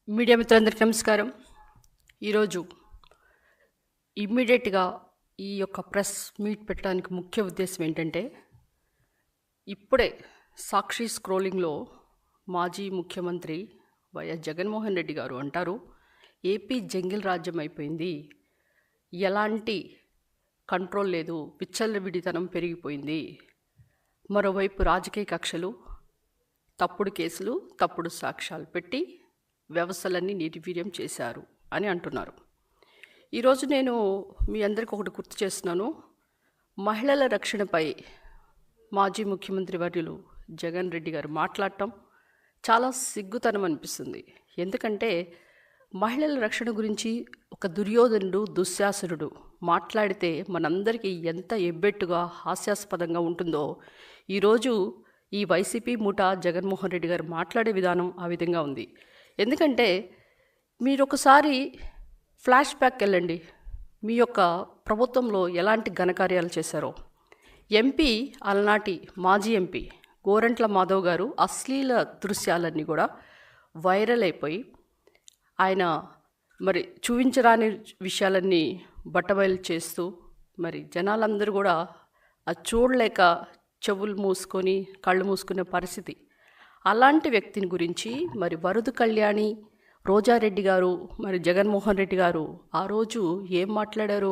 Media మిత్రులందరికీ నమస్కారం. ఈరోజు ఇమ్మీడియట్గా ఈ యొక్క ప్రెస్ మీట్ పెట్టడానికి ముఖ్య ఉద్దేశం ఏంటంటే, ఇప్పుడే సాక్షి స్క్రోలింగ్లో మాజీ ముఖ్యమంత్రి వైఎస్ జగన్మోహన్ రెడ్డి గారు అంటారు, ఏపీ జంగిల్ రాజ్యం అయిపోయింది, ఎలాంటి కంట్రోల్ లేదు, విచ్చలవిడితనం పెరిగిపోయింది, మరోవైపు రాజకీయ కక్షలు, తప్పుడు కేసులు, తప్పుడు సాక్ష్యాలు పెట్టి వ్యవస్థలన్నీ నిర్వీర్యం చేశారు అని అంటున్నారు. ఈరోజు నేను మీ అందరికీ ఒకటి గుర్తు చేస్తున్నాను. మహిళల రక్షణపై మాజీ ముఖ్యమంత్రి వర్యులు జగన్ రెడ్డి గారు మాట్లాడటం చాలా సిగ్గుతనం అనిపిస్తుంది. ఎందుకంటే మహిళల రక్షణ గురించి ఒక దుర్యోధనుడు, దుశ్శాసనుడు మాట్లాడితే మనందరికీ ఎంత ఎబ్బెట్టుగా, హాస్యాస్పదంగా ఉంటుందో ఈరోజు ఈ వైసీపీ ముఠా జగన్మోహన్ రెడ్డి గారు మాట్లాడే విధానం ఆ విధంగా ఉంది. ఎందుకంటే మీరు ఒకసారి ఫ్లాష్ బ్యాక్ వెళ్ళండి, మీ యొక్క ప్రభుత్వంలో ఎలాంటి ఘనకార్యాలు చేశారో. ఎంపీ, అలనాటి మాజీ ఎంపీ గోరంట్ల మాధవ్ గారు అశ్లీల దృశ్యాలన్నీ కూడా వైరల్ అయిపోయి ఆయన మరి చూపించరాని విషయాలన్నీ బట్టబయలు చేస్తూ మరి జనాలందరూ కూడా అది చూడలేక చెవులు మూసుకొని కళ్ళు మూసుకునే పరిస్థితి. అలాంటి వ్యక్తిని గురించి మరి వరదు కళ్యాణి, రోజారెడ్డి గారు, మరి జగన్మోహన్ రెడ్డి గారు ఆ రోజు ఏం మాట్లాడారు?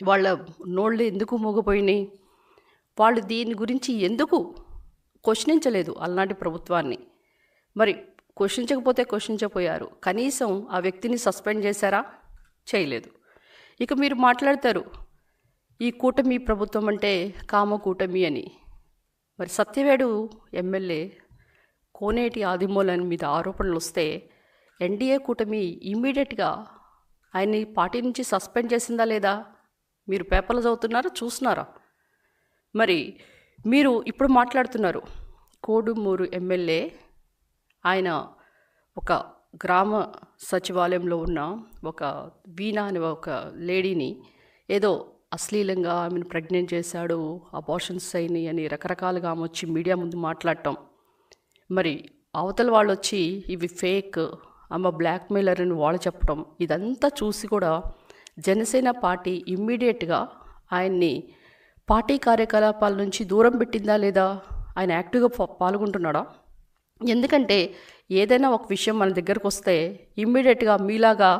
వాళ్ళ నోళ్ళు ఎందుకు మూగపోయినాయి? వాళ్ళు దీని గురించి ఎందుకు క్వశ్చనించలేదు అలనాటి ప్రభుత్వాన్ని? మరి క్వశ్చనించకపోయారు. కనీసం ఆ వ్యక్తిని సస్పెండ్ చేశారా? చేయలేదు. ఇక మీరు మాట్లాడతారు ఈ కూటమి ప్రభుత్వం అంటే కామ కూటమి అని. మరి సత్యవేడు ఎమ్మెల్యే కోనేటి ఆదిమూలన్ మీద ఆరోపణలు వస్తే ఎన్డీఏ కూటమి ఇమ్మీడియట్గా ఆయన్ని పార్టీ నుంచి సస్పెండ్ చేసిందా లేదా? మీరు పేపర్లు చదువుతున్నారా, చూస్తున్నారా? మరి మీరు ఇప్పుడు మాట్లాడుతున్నారు కోడుమూరు ఎమ్మెల్యే, ఆయన ఒక గ్రామ సచివాలయంలో ఉన్న ఒక వీణా అనే ఒక లేడీని ఏదో అశ్లీలంగా ఆమెను ప్రెగ్నెంట్ చేశాడు, అబార్షన్స్ అయినాయి అని రకరకాలుగా ఆమె వచ్చి మీడియా ముందు మాట్లాడటం, మరి అవతల వాళ్ళు వచ్చి ఇవి ఫేక్, ఆమె బ్లాక్మెయిలర్ అని వాళ్ళు చెప్పడం, ఇదంతా చూసి కూడా జనసేన పార్టీ ఇమ్మీడియట్గా ఆయన్ని పార్టీ కార్యకలాపాల నుంచి దూరం పెట్టిందా లేదా? ఆయన యాక్టివ్గా పాల్గొంటున్నాడా? ఎందుకంటే ఏదైనా ఒక విషయం మన దగ్గరకు వస్తే ఇమ్మీడియట్గా మీలాగా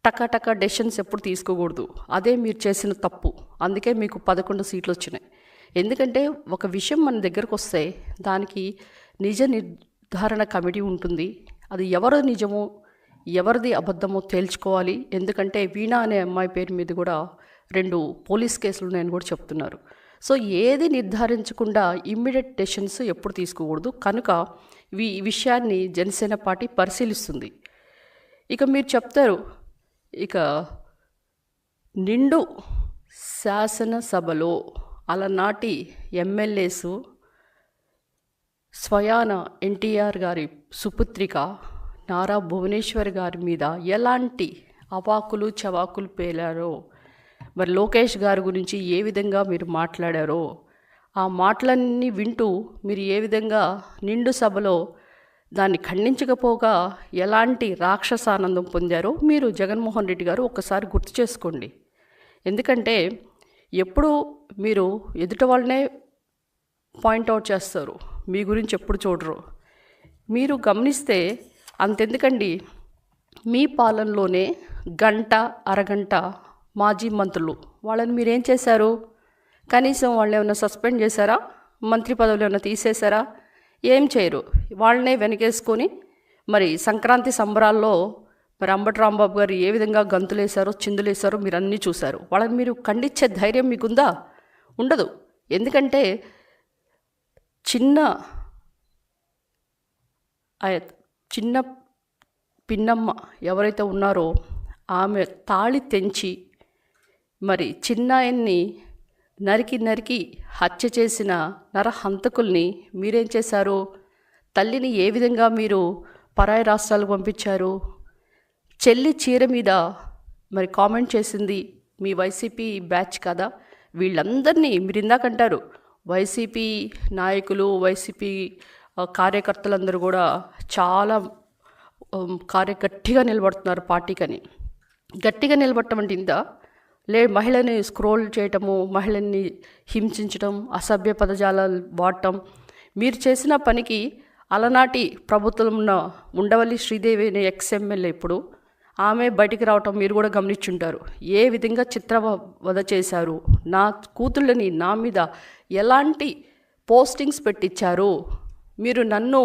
టకా డెసిషన్స్ ఎప్పుడు తీసుకోకూడదు. అదే మీరు చేసిన తప్పు. అందుకే మీకు 11 సీట్లు వచ్చినాయి. ఎందుకంటే ఒక విషయం మన దగ్గరకు వస్తే దానికి నిజ నిర్ధారణ కమిటీ ఉంటుంది. అది ఎవరు నిజమో ఎవరిది అబద్ధమో తేల్చుకోవాలి. ఎందుకంటే వీణా అనే అమ్మాయి పేరు మీద కూడా 2 పోలీస్ కేసులు ఉన్నాయని కూడా చెప్తున్నారు. సో ఏది నిర్ధారించకుండా ఇమ్మీడియట్ డెసిషన్స్ ఎప్పుడు తీసుకోకూడదు. కనుక ఈ విషయాన్ని జనసేన పార్టీ పరిశీలిస్తుంది. ఇక మీరు చెప్తారు, ఇక నిండు శాసనసభలో అలనాటి ఎమ్మెల్యేసు స్వయాన ఎన్టీఆర్ గారి సుపుత్రిక నారా భువనేశ్వర్ గారి మీద ఎలాంటి అవాకులు చవాకులు పేలారో, మరి లోకేష్ గారి గురించి ఏ విధంగా మీరు మాట్లాడారో, ఆ మాటలన్నీ వింటూ మీరు ఏ విధంగా నిండు సభలో దాన్ని ఖండించకపోగా ఎలాంటి రాక్షసానందం పొందారో మీరు జగన్మోహన్ రెడ్డి గారు ఒక్కసారి గుర్తు చేసుకోండి. ఎందుకంటే ఎప్పుడు మీరు ఎదుట వాళ్ళనే పాయింట్అవుట్ చేస్తారు, మీ గురించి ఎప్పుడు చూడరు. మీరు గమనిస్తే అంతెందుకండి, మీ పాలనలోనే గంట అరగంట మాజీ మంత్రులు వాళ్ళని మీరేం చేశారు? కనీసం వాళ్ళు ఏమైనా సస్పెండ్ చేశారా? మంత్రి పదవులు ఏమైనా తీసేశారా? ఏం చేయరు. వాళ్ళనే వెనకేసుకొని మరి సంక్రాంతి సంబరాల్లో మరి అంబటి రాంబాబు గారు ఏ విధంగా గంతులేశారో, చిందులేశారో మీరు అన్నీ చూశారు. వాళ్ళని మీరు ఖండించే ధైర్యం మీకుందా? ఉండదు. ఎందుకంటే చిన్న పిన్నమ్మ ఎవరైతే ఉన్నారో ఆమె తాళి తెంచి మరి చిన్నాయన్ని నరికి హత్య చేసిన నరహంతకుల్ని మీరేం చేశారు? తల్లిని ఏ విధంగా మీరు పరాయి రాష్ట్రాలకు పంపించారు? చెల్లి చీర మీద మరి కామెంట్ చేసింది మీ వైసీపీ బ్యాచ్ కదా? వీళ్ళందరినీ మీరు ఇందాకంటారు వైసీపీ నాయకులు, వైసీపీ కార్యకర్తలందరూ కూడా చాలా గట్టిగా నిలబడుతున్నారు పార్టీకని. గట్టిగా నిలబడటం అంటే ఇంత మహిళని స్క్రోల్ చేయటము, మహిళని హింసించడం, అసభ్య పదజాలాలు వాడటం. మీరు చేసిన పనికి అలనాటి ప్రభుత్వంలో ఉండవల్లి శ్రీదేవి అనే ఎక్స్ఎమ్మెల్యే ఇప్పుడు ఆమె బయటికి రావటం మీరు కూడా గమనించుంటారు. ఏ విధంగా చిత్రవద చేశారు, నా కూతుళ్ళని నా మీద ఎలాంటి పోస్టింగ్స్ పెట్టించారు, మీరు నన్ను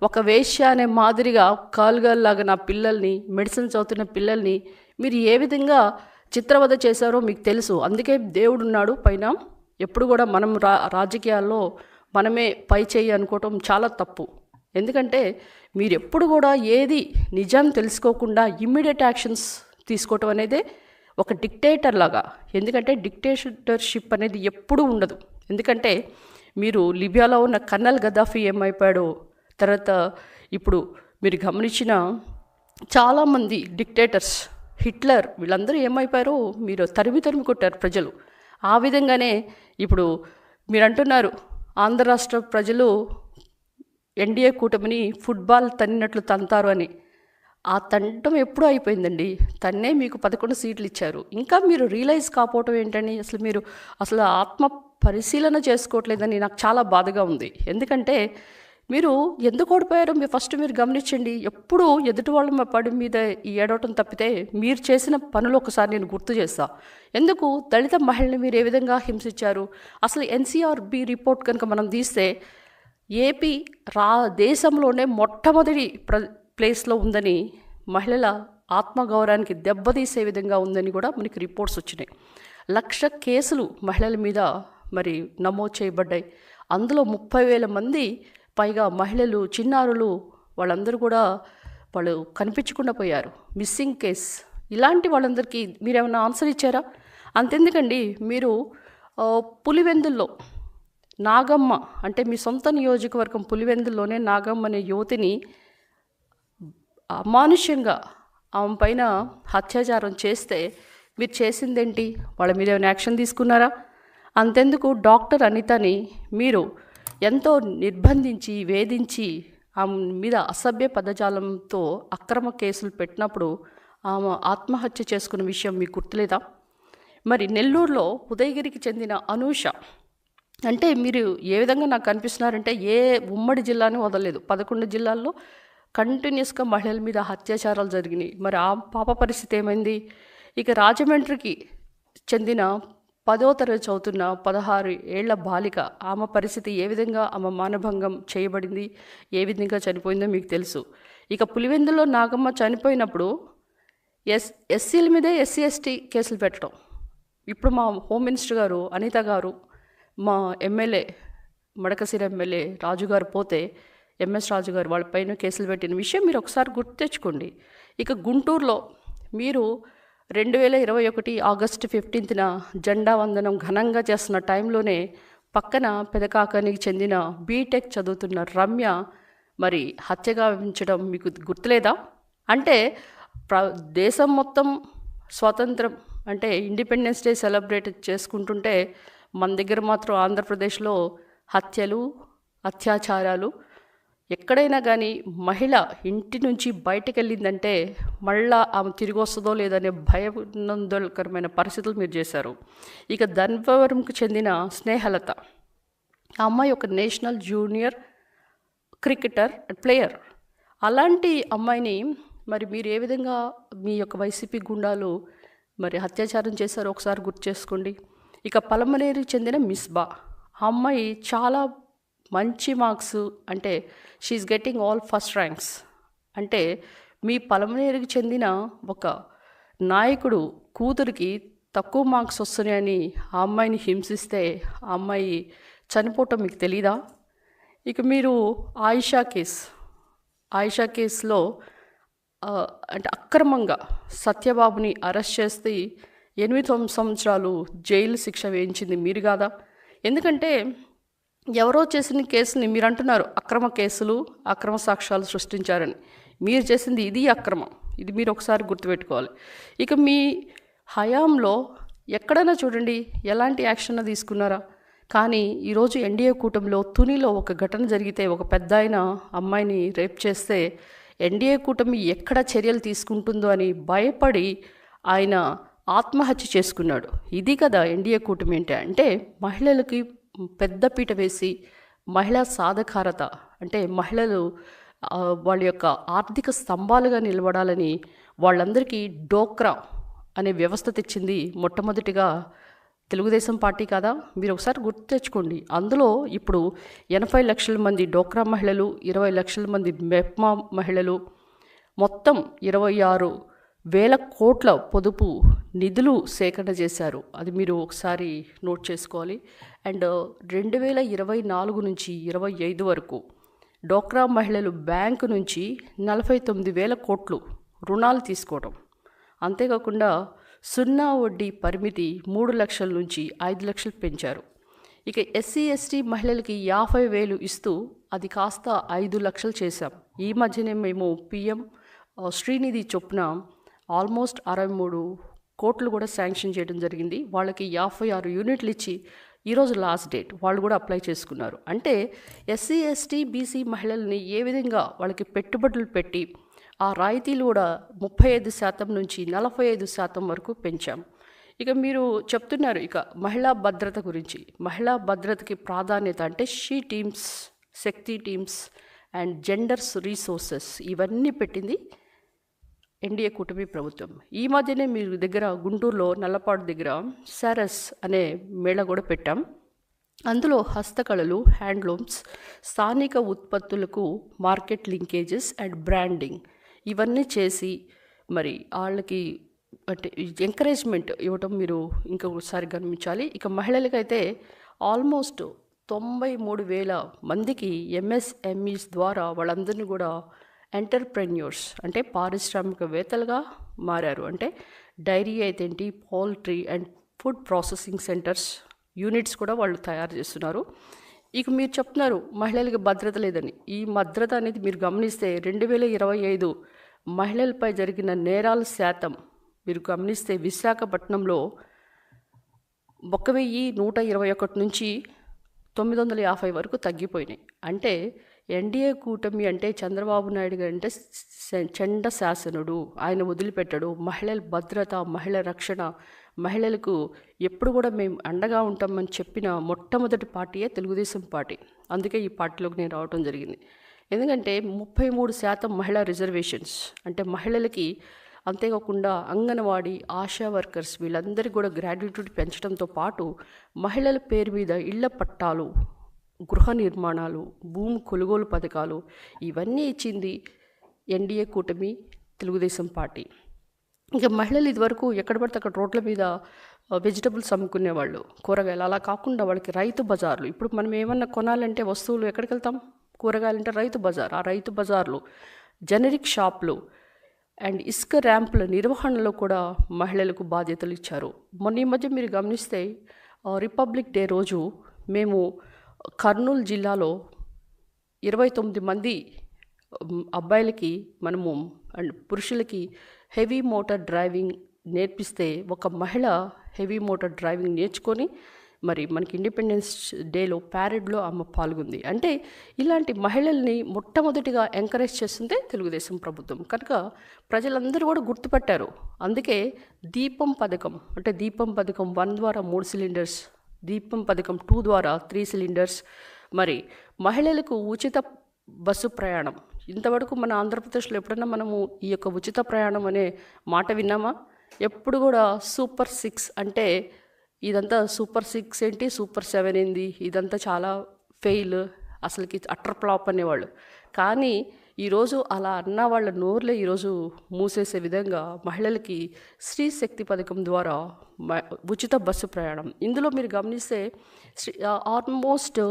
ఒక వేశ్య అనే మాదిరిగా కాలుగాల్లాగా నా పిల్లల్ని, మెడిసిన్ చదువుతున్న పిల్లల్ని మీరు ఏ విధంగా చిత్రవద చేశారో మీకు తెలుసు. అందుకే దేవుడున్నాడు పైన. ఎప్పుడు కూడా మనం రాజకీయాల్లో మనమే పై చేయి అనుకోవటం చాలా తప్పు. ఎందుకంటే మీరు ఎప్పుడు కూడా ఏది నిజం తెలుసుకోకుండా ఇమ్మీడియట్ యాక్షన్స్ తీసుకోవటం అనేది ఒక డిక్టేటర్ లాగా. ఎందుకంటే డిక్టేటర్షిప్ అనేది ఎప్పుడూ ఉండదు. ఎందుకంటే మీరు లిబియాలో ఉన్న కర్నల్ గద్దాఫీ ఏమైపోయాడో, తర్వాత ఇప్పుడు మీరు గమనించిన చాలామంది డిక్టేటర్స్, హిట్లర్, వీళ్ళందరూ ఏమైపోయారో మీరు తరిమి కొట్టారు ప్రజలు. ఆ విధంగానే ఇప్పుడు మీరు అంటున్నారు ఆంధ్ర రాష్ట్ర ప్రజలు ఎన్డీఏ కూటమిని ఫుట్బాల్ తన్నినట్లు తంతారు అని. ఆ తంటం ఎప్పుడూ అయిపోయిందండి. తన్నే మీకు 11 సీట్లు ఇచ్చారు. ఇంకా మీరు రియలైజ్ కాకపోవటం ఏంటని, అసలు ఆత్మ పరిశీలన చేసుకోవట్లేదని నాకు చాలా బాధగా ఉంది. ఎందుకంటే మీరు ఎందుకు ఓడిపోయారో మీరు గమనించండి. ఎప్పుడు ఎదుటి వాళ్ళ పడి మీద ఏడవటం తప్పితే మీరు చేసిన పనులు ఒకసారి నేను గుర్తు చేస్తా. ఎందుకు దళిత మహిళని మీరు ఏ విధంగా హింసించారు? అసలు ఎన్సీఆర్బి రిపోర్ట్ కనుక మనం తీస్తే ఏపీ దేశంలోనే మొట్టమొదటి ప్లేస్లో ఉందని, మహిళల ఆత్మగౌరవానికి దెబ్బతీసే విధంగా ఉందని కూడా మనకి రిపోర్ట్స్ వచ్చినాయి. 1,00,000 కేసులు మహిళల మీద మరి నమోదు చేయబడ్డాయి. అందులో 30,000 మంది పైగా మహిళలు, చిన్నారులు, వాళ్ళందరూ కూడా వాళ్ళు కనిపించకుండా పోయారు. Missing case. ఇలాంటి వాళ్ళందరికీ మీరేమైనా ఆన్సర్ ఇచ్చారా? అంతెందుకండి, మీరు పులివెందుల్లో నాగమ్మ, అంటే మీ సొంత నియోజకవర్గం పులివెందుల్లోనే నాగమ్మ అనే యువతిని అమానుష్యంగా ఆమె పైన అత్యాచారం చేస్తే మీరు చేసిందేంటి? వాళ్ళ మీద ఏమైనా యాక్షన్ తీసుకున్నారా? అంతెందుకు, డాక్టర్ అనితని మీరు ఎంతో నిర్బంధించి, వేధించి ఆమె మీద అసభ్య పదజాలంతో అక్రమ కేసులు పెట్టినప్పుడు ఆమె ఆత్మహత్య చేసుకున్న విషయం మీకు గుర్తులేదా? మరి నెల్లూరులో ఉదయగిరికి చెందిన అనూష, అంటే మీరు ఏ విధంగా నాకు కనిపిస్తున్నారంటే ఏ ఉమ్మడి జిల్లాని వదలలేదు. 11 జిల్లాల్లో కంటిన్యూస్గా మహిళల మీద అత్యాచారాలు జరిగినాయి. మరి ఆ పాప పరిస్థితి ఏమైంది? ఇక రాజమండ్రికి చెందిన 10వ తరగతి చదువుతున్న 16 ఏళ్ల బాలిక, ఆమె పరిస్థితి ఏ విధంగా, ఆమె మానభంగం చేయబడింది, ఏ విధంగా చనిపోయిందో మీకు తెలుసు. ఇక పులివెందులో నాగమ్మ చనిపోయినప్పుడు ఎస్సీల మీదే ఎస్సీ ఎస్టీ కేసులు పెట్టడం. ఇప్పుడు మా హోమ్ మినిస్టర్ గారు అనిత గారు, మా ఎమ్మెల్యే మడకశిర ఎమ్మెల్యే రాజుగారు పోతే ఎంఎస్ రాజు గారు వాళ్ళపైన కేసులు పెట్టిన విషయం మీరు ఒకసారి గుర్తు తెచ్చుకోండి. ఇక గుంటూరులో మీరు 2021 ఆగస్టు 15న జెండా వందనం ఘనంగా చేస్తున్న టైంలోనే పక్కన పెదకాకానికి చెందిన బీటెక్ చదువుతున్న రమ్య మరి హత్యగా వించడం మీకు గుర్తులేదా? అంటే దేశం మొత్తం స్వాతంత్రం అంటే ఇండిపెండెన్స్ డే సెలబ్రేట్ చేసుకుంటుంటే మన దగ్గర మాత్రం ఆంధ్రప్రదేశ్లో హత్యలు, అత్యాచారాలు. ఎక్కడైనా కానీ మహిళ ఇంటి నుంచి బయటకు వెళ్ళిందంటే మళ్ళా ఆమె తిరిగి వస్తుందో లేదనే భయాందోళనకరమైన పరిస్థితులు మీరు చేశారు. ఇక ధన్వరంకు చెందిన స్నేహలత, ఆ అమ్మాయి ఒక నేషనల్ జూనియర్ క్రికెటర్ ప్లేయర్. అలాంటి అమ్మాయిని మరి మీరు ఏ విధంగా మీ యొక్క వైసీపీ గుండాలు మరి అత్యాచారం చేశారో ఒకసారి గుర్తు చేసుకోండి. ఇక పలమనేరుకి చెందిన మిస్బా, ఆ అమ్మాయి చాలా మంచి మార్క్స్, అంటే she is getting all first ranks. అంటే మీ పలమనేరుకి చెందిన ఒక నాయకుడు కూతురికి తక్కువ మార్క్స్ వస్తున్నాయని ఆ అమ్మాయిని హింసిస్తే ఆ అమ్మాయి చనిపోవటం మీకు తెలీదా? ఇక మీరు ఆయిషా కేసులో అంటే అక్రమంగా సత్యబాబుని అరెస్ట్ చేస్తే 8 సంవత్సరాలు జైలు శిక్ష వేయించింది మీరు కాదా? ఎందుకంటే ఎవరో చేసిన కేసుని మీరు అంటున్నారు అక్రమ కేసులు, అక్రమ సాక్ష్యాలు సృష్టించారని. మీరు చేసింది ఇది అక్రమం. ఇది మీరు ఒకసారి గుర్తుపెట్టుకోవాలి. ఇక మీ హయాంలో ఎక్కడైనా చూడండి ఎలాంటి యాక్షన్ తీసుకున్నారా? కానీ ఈరోజు ఎన్డీఏ కూటమిలో తునిలో ఒక ఘటన జరిగితే, ఒక పెద్ద ఆయన అమ్మాయిని రేప్ చేస్తే ఎన్డీఏ కూటమి ఎక్కడ చర్యలు తీసుకుంటుందో అని భయపడి ఆయన ఆత్మహత్య చేసుకున్నాడు. ఇది కదా ఎన్డీఏ కూటమి అంటే మహిళలకి పెద్దపీట వేసి మహిళా సాధికారత అంటే మహిళలు వాళ్ళ యొక్క ఆర్థిక స్తంభాలుగా నిలబడాలని వాళ్ళందరికీ డోక్రా అనే వ్యవస్థ తెచ్చింది మొట్టమొదటిగా తెలుగుదేశం పార్టీ కదా. మీరు ఒకసారి గుర్తు తెచ్చుకోండి. అందులో ఇప్పుడు 80 లక్షల మంది డోక్రా మహిళలు, 20 లక్షల మంది మెప్మా మహిళలు, మొత్తం 26,000 కోట్ల పొదుపు నిధులు సేకరణ చేశారు. అది మీరు ఒకసారి నోట్ చేసుకోవాలి. అండ్ 2024 నుంచి 25 వరకు డోక్రా మహిళలు బ్యాంకు నుంచి 49,000 కోట్లు రుణాలు తీసుకోవడం. అంతేకాకుండా సున్నా వడ్డీ పరిమితి 3 లక్షల నుంచి 5 లక్షలు పెంచారు. ఇక ఎస్సీ ఎస్టీ మహిళలకి 50,000 ఇస్తూ అది కాస్త 5 లక్షలు చేశాం. ఈ మధ్యనే మేము పిఎం శ్రీనిధి చొప్పున ఆల్మోస్ట్ 63 కోట్లు కూడా శాంక్షన్ చేయడం జరిగింది. వాళ్ళకి 56 యూనిట్లు ఇచ్చి ఈరోజు లాస్ట్ డేట్ వాళ్ళు కూడా అప్లై చేసుకున్నారు. అంటే ఎస్సీ ఎస్టీ బీసీ మహిళల్ని ఏ విధంగా వాళ్ళకి పెట్టుబడులు పెట్టి ఆ రాయితీలు కూడా 35% నుంచి 45% వరకు పెంచాం. ఇక మీరు చెప్తున్నారు ఇక మహిళా భద్రత గురించి. మహిళా భద్రతకి ప్రాధాన్యత అంటే she teams, Shakti teams and genders resources ఇవన్నీ పెట్టింది ఎన్డీఏ కూటమి ప్రభుత్వం. ఈ మధ్యనే మీరు దగ్గర గుంటూరులో నల్లపాడు దగ్గర సారస్ అనే మేళ కూడా పెట్టాం. అందులో హస్తకళలు, హ్యాండ్లూమ్స్, స్థానిక ఉత్పత్తులకు మార్కెట్ లింకేజెస్ అండ్ బ్రాండింగ్ ఇవన్నీ చేసి మరి వాళ్ళకి అంటే ఎంకరేజ్మెంట్ ఇవ్వటం మీరు ఇంకొకసారి గమనించాలి. ఇక మహిళలకైతే ఆల్మోస్ట్ 93,000 మందికి ఎంఎస్ఎంఈస్ ద్వారా వాళ్ళందరినీ కూడా ఎంటర్ప్రెన్యూర్స్ అంటే పారిశ్రామికవేత్తలుగా మారారు. అంటే డైరీ అయితే ఏంటి, poultry and food processing centres units కూడా వాళ్ళు తయారు చేస్తున్నారు. ఇక మీరు చెప్తున్నారు మహిళలకు భద్రత లేదని. ఈ భద్రత అనేది మీరు గమనిస్తే 2025 మహిళలపై జరిగిన నేరాల శాతం మీరు గమనిస్తే విశాఖపట్నంలో 1,121 నుంచి 950 వరకు తగ్గిపోయినాయి. అంటే ఎన్డీఏ కూటమి అంటే చంద్రబాబు నాయుడు గారు అంటే చండ శాసనుడు, ఆయన వదిలిపెట్టడు. మహిళల భద్రత, మహిళల రక్షణ, మహిళలకు ఎప్పుడు కూడా మేము అండగా ఉంటామని చెప్పిన మొట్టమొదటి పార్టీయే తెలుగుదేశం పార్టీ. అందుకే ఈ పార్టీలోకి నేను రావడం జరిగింది. ఎందుకంటే 33% మహిళా రిజర్వేషన్స్ అంటే మహిళలకి, అంతేకాకుండా అంగన్వాడీ, ఆశా వర్కర్స్ వీళ్ళందరికీ కూడా గ్రాడ్యుయేట్ పెంచడంతో పాటు మహిళల పేరు మీద ఇళ్ల పట్టాలు, గృహ నిర్మాణాలు, భూమి కొనుగోలు పథకాలు ఇవన్నీ ఇచ్చింది ఎన్డీఏ కూటమి తెలుగుదేశం పార్టీ. ఇంకా మహిళలు ఇదివరకు ఎక్కడ పడితే అక్కడ రోడ్ల మీద వెజిటబుల్స్ అమ్ముకునేవాళ్ళు, కూరగాయలు. అలా కాకుండా వాళ్ళకి రైతు బజార్లు. ఇప్పుడు మనం ఏమన్నా కొనాలంటే వస్తువులు ఎక్కడికి వెళ్తాం? కూరగాయలంటే రైతు బజార్. ఆ రైతు బజార్లు, జనరిక్ షాపులు అండ్ ఇసుక ర్యాంపుల నిర్వహణలో కూడా మహిళలకు బాధ్యతలు ఇచ్చారు. మొన్న ఈ మధ్య మీరు గమనిస్తే రిపబ్లిక్ డే రోజు మేము కర్నూలు జిల్లాలో 29 మంది అబ్బాయిలకి మనము అండ్ పురుషులకి హెవీ మోటార్ డ్రైవింగ్ నేర్పిస్తే ఒక మహిళ హెవీ మోటార్ డ్రైవింగ్ నేర్చుకొని మరి మనకి ఇండిపెండెన్స్ డేలో ప్యారెడ్లో ఆమె పాల్గొంది. అంటే ఇలాంటి మహిళల్ని మొట్టమొదటిగా ఎంకరేజ్ చేస్తుందే తెలుగుదేశం ప్రభుత్వం. కనుక ప్రజలందరూ కూడా గుర్తుపట్టారు. అందుకే దీపం పథకం అంటే దీపం పథకం 1 ద్వారా 3 సిలిండర్స్, దీపం పథకం 2 ద్వారా 3 సిలిండర్స్, మరి మహిళలకు ఉచిత బస్సు ప్రయాణం. ఇంతవరకు మన ఆంధ్రప్రదేశ్లో ఎప్పుడన్నా మనము ఈ యొక్క ఉచిత ప్రయాణం అనే మాట విన్నామా? ఎప్పుడు కూడా సూపర్ 6 అంటే ఇదంతా సూపర్ 6 ఏంటి, సూపర్ 7 ఏంది, ఇదంతా చాలా ఫెయిల్, అసలుకి అట్టర్ ఫ్లాప్ అనేవాళ్ళు. కానీ ఈరోజు అలా అన్న వాళ్ళ నోర్లే ఈరోజు మూసేసే విధంగా మహిళలకి స్త్రీ శక్తి పథకం ద్వారా ఉచిత బస్సు ప్రయాణం. ఇందులో మీరు గమనిస్తే ఆల్మోస్ట్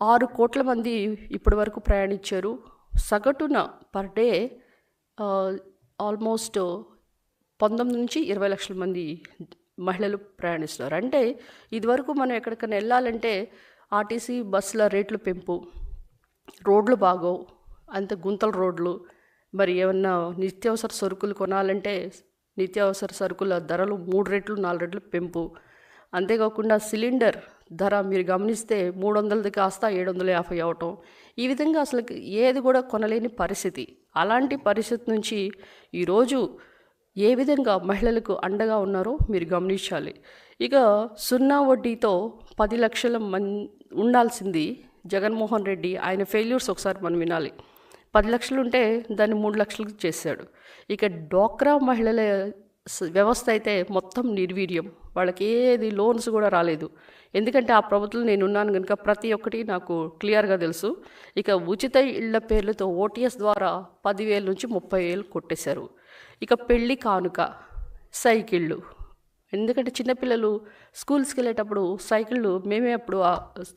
6 కోట్ల మంది ఇప్పటి వరకు ప్రయాణించారు. సగటున పర్ డే ఆల్మోస్ట్ 19 నుంచి 20 లక్షల మంది మహిళలు ప్రయాణిస్తున్నారు. అంటే ఇదివరకు మనం ఎక్కడికైనా వెళ్ళాలంటే ఆర్టీసీ బస్సుల రేట్లు పెంపు, రోడ్లు బాగోవు, అంత గుంతల రోడ్లు, మరి ఏమన్నా నిత్యావసర సరుకులు కొనాలంటే నిత్యావసర సరుకుల ధరలు 3 రెట్లు 4 రెట్లు పెంపు, అంతేకాకుండా సిలిండర్ ధర మీరు గమనిస్తే 300ది కాస్త 750 అవటం. ఈ విధంగా అసలు ఏది కూడా కొనలేని పరిస్థితి. అలాంటి పరిస్థితి నుంచి ఈరోజు ఏ విధంగా మహిళలకు అండగా ఉన్నారో మీరు గమనించాలి. ఇక 0 వడ్డీతో 10 లక్షల ఉండాల్సింది జగన్మోహన్ రెడ్డి ఆయన ఫెయిల్యూర్స్ ఒకసారి మనం వినాలి. 10 లక్షలు ఉంటే దాన్ని 3 లక్షలకు చేశాడు. ఇక డ్వాక్రా మహిళల వ్యవస్థ అయితే మొత్తం నిర్వీర్యం. వాళ్ళకి ఏది లోన్స్ కూడా రాలేదు. ఎందుకంటే ఆ ప్రభుత్వం నేనున్నాను కనుక ప్రతి ఒక్కటి నాకు క్లియర్గా తెలుసు. ఇక ఉచిత ఇళ్ల పేర్లతో ఓటీఎస్ ద్వారా 10,000 నుంచి 30,000 కొట్టేశారు. ఇక పెళ్లి కానుక, సైకిళ్ళు, ఎందుకంటే చిన్నపిల్లలు స్కూల్స్కి వెళ్ళేటప్పుడు సైకిళ్ళు మేమే అప్పుడు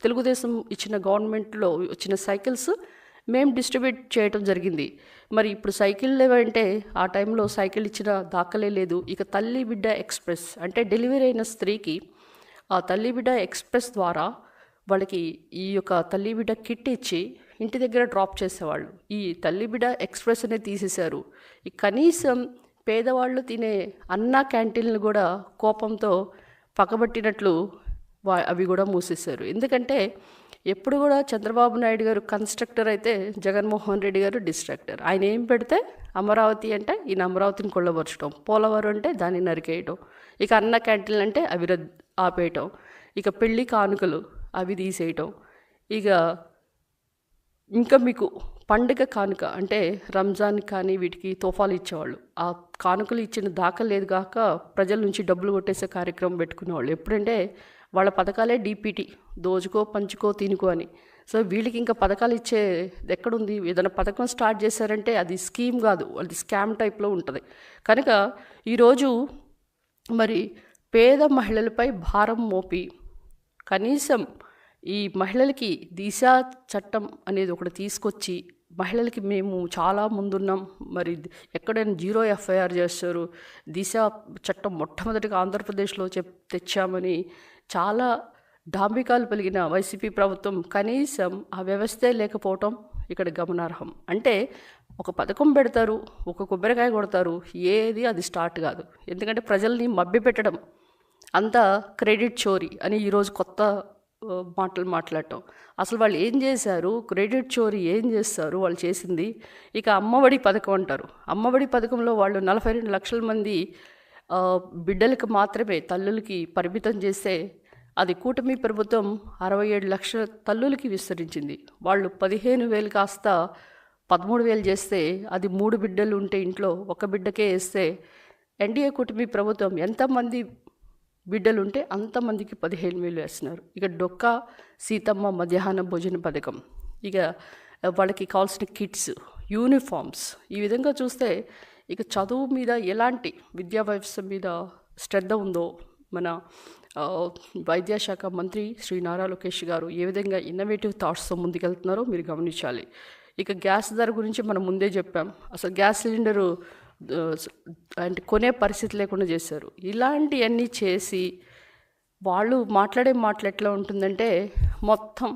తెలుగుదేశం ఇచ్చిన గవర్నమెంట్లో వచ్చిన సైకిల్స్ మేము డిస్ట్రిబ్యూట్ చేయటం జరిగింది. మరి ఇప్పుడు సైకిల్ లేవంటే ఆ టైంలో సైకిల్ ఇచ్చిన దాఖలే లేదు. ఇక తల్లి బిడ్డ ఎక్స్ప్రెస్ అంటే డెలివరీ అయిన స్త్రీకి ఆ తల్లి బిడ్డ ఎక్స్ప్రెస్ ద్వారా వాళ్ళకి ఈ యొక్క తల్లి బిడ్డ కిట్ ఇచ్చి ఇంటి దగ్గర డ్రాప్ చేసేవాళ్ళు. ఈ తల్లి బిడ్డ ఎక్స్ప్రెస్ అనేది తీసేశారు. ఈ కనీసం పేదవాళ్ళు తినే అన్న క్యాంటీన్లు కూడా కోపంతో పక్కబట్టినట్లు అవి కూడా మూసేశారు. ఎందుకంటే ఎప్పుడు కూడా చంద్రబాబు నాయుడు గారు కన్స్ట్రక్టర్ అయితే జగన్మోహన్ రెడ్డి గారు డిస్ట్రాక్టర్. ఆయన ఏం పెడితే అమరావతి అంటే ఈయన అమరావతిని కొల్లబరచడం, పోలవరం అంటే దాన్ని నరికేయటం, ఇక అన్న క్యాంటీన్లు అంటే అవి ఆపేయటం, ఇక పెళ్లి కానుకలు అవి తీసేయటం, ఇక ఇంకా మీకు పండుగ కానుక అంటే రంజాన్ కానీ వీటికి తోఫాలు ఇచ్చేవాళ్ళు. ఆ కానుకలు ఇచ్చిన దాఖలు లేదు కాక ప్రజల నుంచి డబ్బులు కొట్టేసే కార్యక్రమం పెట్టుకునేవాళ్ళు. ఎప్పుడంటే వాళ్ళ పథకాలే డీపీటీ, దోచుకో పంచుకో తినుకో అని. సో వీళ్ళకి ఇంకా పథకాలు ఇచ్చేది ఎక్కడుంది? ఏదైనా పథకం స్టార్ట్ చేశారంటే అది స్కీమ్ కాదు, అది స్కామ్ టైప్లో ఉంటుంది. కనుక ఈరోజు మరి పేద మహిళలపై భారం మోపి కనీసం ఈ మహిళలకి దిశ చట్టం అనేది ఒకటి తీసుకొచ్చి మహిళలకి మేము చాలా ముందున్నాం, మరి ఎక్కడైనా 0 FIR చేస్తారు, దిశ చట్టం మొట్టమొదటిగా ఆంధ్రప్రదేశ్లో తెచ్చామని చాలా డాంబికాలు పలిగిన వైసీపీ ప్రభుత్వం కనీసం ఆ వ్యవస్థే లేకపోవటం ఇక్కడ గమనార్హం. అంటే ఒక పథకం పెడతారు, ఒక కొబ్బరికాయ కొడతారు, ఏది అది స్టార్ట్ కాదు. ఎందుకంటే ప్రజల్ని మభ్యపెట్టడం, అంతా క్రెడిట్ చోరీ అని ఈరోజు కొత్త మాటలు మాట్లాడటం. అసలు వాళ్ళు ఏం చేశారు? క్రెడిట్ చోరీ ఏం చేస్తారు వాళ్ళు చేసింది? ఇక అమ్మఒడి పథకం అంటారు. అమ్మఒడి పథకంలో వాళ్ళు 42 లక్షల మంది బిడ్డలకు మాత్రమే తల్లులకి పరిమితం చేస్తే అది కూటమి ప్రభుత్వం 67 లక్షల తల్లులకి విస్తరించింది. వాళ్ళు 15,000 కాస్త 13,000 చేస్తే అది 3 బిడ్డలు ఉంటే ఇంట్లో ఒక బిడ్డకే వేస్తే ఎన్డీఏ కూటమి ప్రభుత్వం ఎంతమంది బిడ్డలుంటే అంతమందికి 15,000 వేస్తున్నారు. ఇక డొక్కా సీతమ్మ మధ్యాహ్న భోజన పథకం, ఇక వాళ్ళకి కావాల్సిన కిట్స్, యూనిఫామ్స్, ఈ విధంగా చూస్తే ఇక చదువు మీద ఎలాంటి విద్యా వ్యవస్థ మీద శ్రద్ధ ఉందో మన వైద్యశాఖ మంత్రి శ్రీ నారా లోకేష్ గారు ఏ విధంగా ఇన్నోవేటివ్ థాట్స్తో ముందుకెళ్తున్నారో మీరు గమనించాలి. ఇక గ్యాస్ ధర గురించి మనం ముందే చెప్పాం. అసలు గ్యాస్ సిలిండరు అంటే కొనే పరిస్థితి లేకుండా చేశారు. ఇలాంటివన్నీ చేసి వాళ్ళు మాట్లాడే మాటలు ఎట్లా ఉంటుందంటే మొత్తం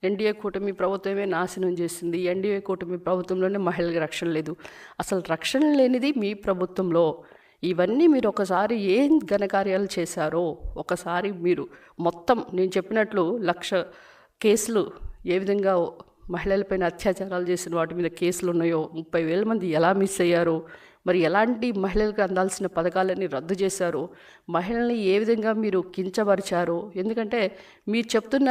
ఎన్డీఏ కూటమి ప్రభుత్వమే నాశనం చేసింది, ఎన్డీఏ కూటమి ప్రభుత్వంలోనే మహిళలకు రక్షణ లేదు. అసలు రక్షణ లేనిది మీ ప్రభుత్వంలో. ఇవన్నీ మీరు ఒకసారి ఏం ఘనకార్యాలు చేశారో ఒకసారి మీరు మొత్తం నేను చెప్పినట్లు 1,00,000 కేసులు ఏ విధంగా మహిళలపైన అత్యాచారాలు చేసిన వాటి మీద కేసులు ఉన్నాయో, 30,000 మంది ఎలా మిస్ అయ్యారో, మరి ఎలాంటి మహిళలకు అందాల్సిన పథకాలన్నీ రద్దు చేశారో, మహిళల్ని ఏ విధంగా మీరు కించపరిచారో. ఎందుకంటే మీరు చెప్తున్న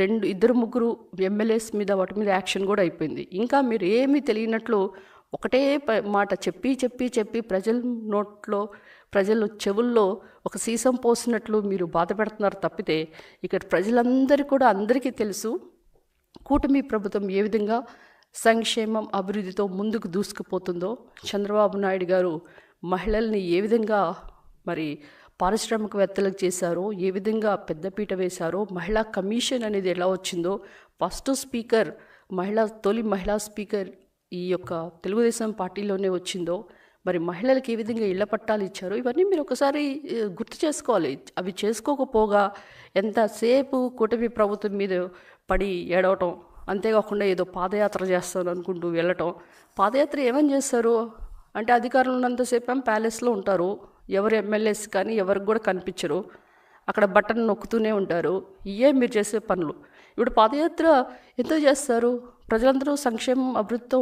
2-3 ఎమ్మెల్యేస్ మీద వాటి మీద యాక్షన్ కూడా అయిపోయింది. ఇంకా మీరు ఏమీ తెలియనట్లు ఒకటే మాట చెప్పి ప్రజల నోట్లో ప్రజల చెవుల్లో ఒక సీసం పోసినట్లు మీరు బాధ పెడుతున్నారు తప్పితే ఇక్కడ ప్రజలందరికీ కూడా అందరికీ తెలుసు కూటమి ప్రభుత్వం ఏ విధంగా సంక్షేమం అభివృద్ధితో ముందుకు దూసుకుపోతుందో. చంద్రబాబు నాయుడు గారు మహిళల్ని ఏ విధంగా మరి పారిశ్రామికవేత్తలకు చేశారో, ఏ విధంగా పెద్దపీట వేశారో, మహిళా కమిషన్ అనేది ఎలా వచ్చిందో, ఫస్ట్ స్పీకర్ తొలి మహిళా స్పీకర్ ఈ యొక్క తెలుగుదేశం పార్టీలోనే వచ్చిందో, మరి మహిళలకు ఏ విధంగా ఇళ్ల పట్టాలు ఇచ్చారో, ఇవన్నీ మీరు ఒకసారి గుర్తు చేసుకోవాలి. అవి చేసుకోకపోగా ఎంతసేపు కూటమి ప్రభుత్వం మీద పడి ఏడవటం, అంతేకాకుండా ఏదో పాదయాత్ర చేస్తాను అనుకుంటూ వెళ్ళటం. పాదయాత్ర ఏమని చేస్తారు అంటే అధికారంలో ఉన్నంతసేపు ప్యాలెస్లో ఉంటారు, ఎవరు ఎమ్మెల్యేస్ కానీ ఎవరికి కూడా కనిపించరు. అక్కడ బటన్ నొక్కుతూనే ఉంటారు. ఇవే మీరు చేసే పనులు. ఇప్పుడు పాదయాత్ర ఎంతో చేస్తారు, ప్రజలందరూ సంక్షేమం అభివృద్ధితో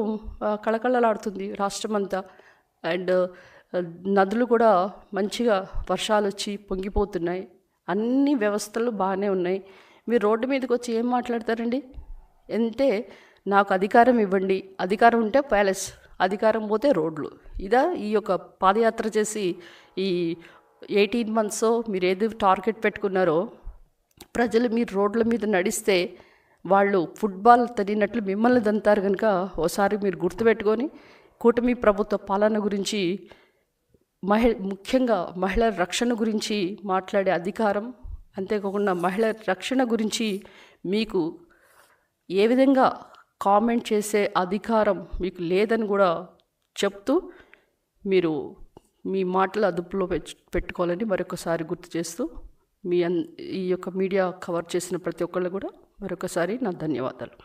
కళకళలాడుతుంది రాష్ట్రం అంతా. అండ్ నదులు కూడా మంచిగా వర్షాలు వచ్చి పొంగిపోతున్నాయి, అన్ని వ్యవస్థలు బాగానే ఉన్నాయి. మీరు రోడ్డు మీదకి వచ్చి ఏం మాట్లాడతారండి? అంటే నాకు అధికారం ఇవ్వండి, అధికారం ఉంటే ప్యాలెస్, అధికారం పోతే రోడ్లు. ఇదా ఈ యొక్క పాదయాత్ర చేసి ఈ 18 months మీరు ఏది టార్గెట్ పెట్టుకున్నారో, ప్రజలు మీరు రోడ్ల మీద నడిస్తే వాళ్ళు ఫుట్బాల్ తగినట్లు మిమ్మల్ని దంతారు. కనుక ఓసారి మీరు గుర్తుపెట్టుకొని కూటమి ప్రభుత్వ పాలన గురించి, ముఖ్యంగా మహిళల రక్షణ గురించి మాట్లాడే అధికారం, అంతేకాకుండా మహిళల రక్షణ గురించి మీకు ఏ విధంగా కామెంట్ చేసే అధికారం మీకు లేదని కూడా చెప్తూ, మీరు మీ మాటలు అదుపులో పెట్టుకోవాలని మరొకసారి గుర్తు చేస్తూ, ఈ యొక్క మీడియా కవర్ చేసిన ప్రతి ఒక్కళ్ళు కూడా మరొకసారి నా ధన్యవాదాలు.